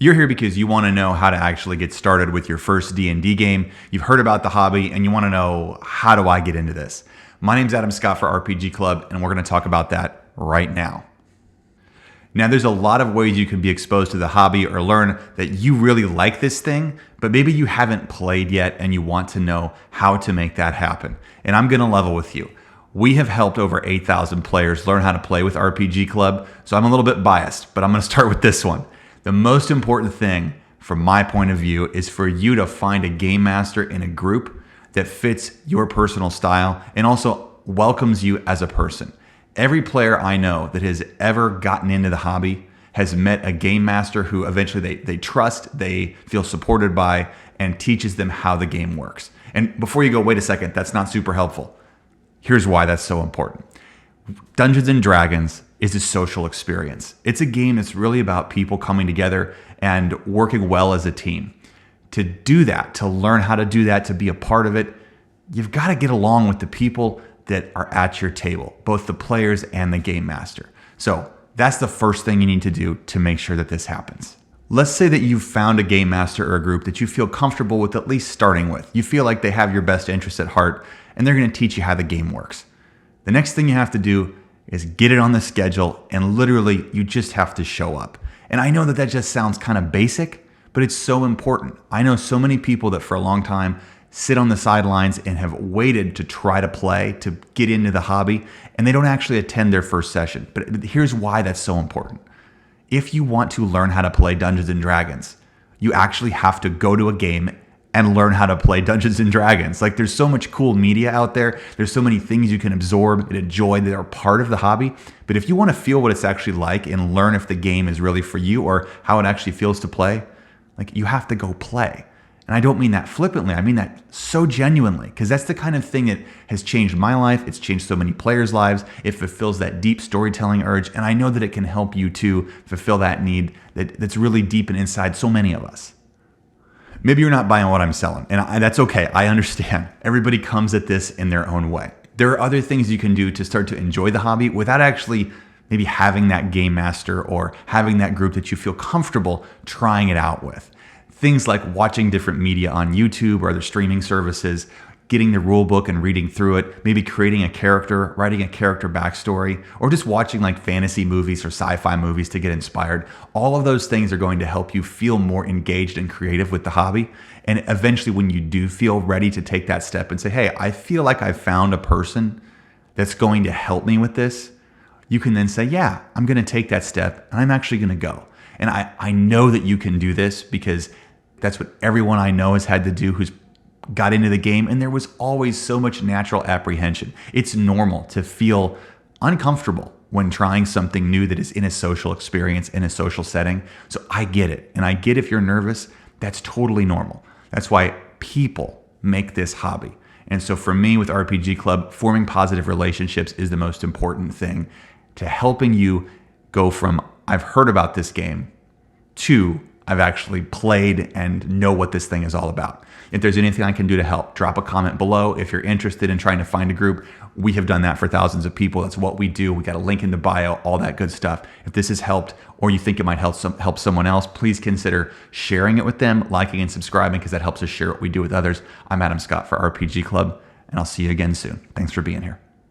You're here because you want to know how to actually get started with your first D&D game. You've heard about the hobby and you want to know, how do I get into this? My name's Adam Scott for RPG Club, and we're going to talk about that right now. Now, there's a lot of ways you can be exposed to the hobby or learn that you really like this thing, but maybe you haven't played yet and you want to know how to make that happen. And I'm going to level with you. We have helped over 8,000 players learn how to play with RPG Club, so I'm a little bit biased, but I'm going to start with this one. The most important thing from my point of view is for you to find a game master in a group that fits your personal style and also welcomes you as a person. Every player I know that has ever gotten into the hobby has met a game master who eventually they trust, they feel supported by, and teaches them how the game works. And before you go, wait a second, that's not super helpful. Here's why that's so important. Dungeons and Dragons is a social experience. It's a game that's really about people coming together and working well as a team. To do that, to learn how to do that, to be a part of it, you've got to get along with the people that are at your table, both the players and the game master. So that's the first thing you need to do to make sure that this happens. Let's say that you've found a game master or a group that you feel comfortable with at least starting with. You feel like they have your best interests at heart and they're going to teach you how the game works. The next thing you have to do is get it on the schedule, and literally you just have to show up. And I know that that just sounds kind of basic, but it's so important. I know so many people that for a long time sit on the sidelines and have waited to try to play, to get into the hobby, and they don't actually attend their first session. But here's why that's so important. If you want to learn how to play Dungeons and Dragons, you actually have to go to a game and learn how to play Dungeons and Dragons. Like, there's so much cool media out there. There's so many things you can absorb and enjoy that are part of the hobby. But if you want to feel what it's actually like and learn if the game is really for you or how it actually feels to play, like, you have to go play. And I don't mean that flippantly. I mean that so genuinely, because that's the kind of thing that has changed my life. It's changed so many players' lives. It fulfills that deep storytelling urge. And I know that it can help you to fulfill that need that's really deep and inside so many of us. Maybe you're not buying what I'm selling, and that's okay. I understand. Everybody comes at this in their own way. There are other things you can do to start to enjoy the hobby without actually maybe having that game master or having that group that you feel comfortable trying it out with. Things like watching different media on YouTube or other streaming services, getting the rule book and reading through it, maybe creating a character, writing a character backstory, or just watching like fantasy movies or sci-fi movies to get inspired. All of those things are going to help you feel more engaged and creative with the hobby. And eventually when you do feel ready to take that step and say, hey, I feel like I've found a person that's going to help me with this, you can then say, yeah, I'm going to take that step and I'm actually going to go. And I know that you can do this because that's what everyone I know has had to do who's got into the game, and there was always so much natural apprehension. It's normal to feel uncomfortable when trying something new that is in a social experience, in a social setting. So I get it. And I get if you're nervous, that's totally normal. That's why people make this hobby. And so for me with RPG Club, forming positive relationships is the most important thing to helping you go from I've heard about this game to I've actually played and know what this thing is all about. If there's anything I can do to help, drop a comment below. If you're interested in trying to find a group, we have done that for thousands of people. That's what we do. We got a link in the bio, all that good stuff. If this has helped or you think it might help someone else, please consider sharing it with them, liking and subscribing, because that helps us share what we do with others. I'm Adam Scott for RPG Club, and I'll see you again soon. Thanks for being here.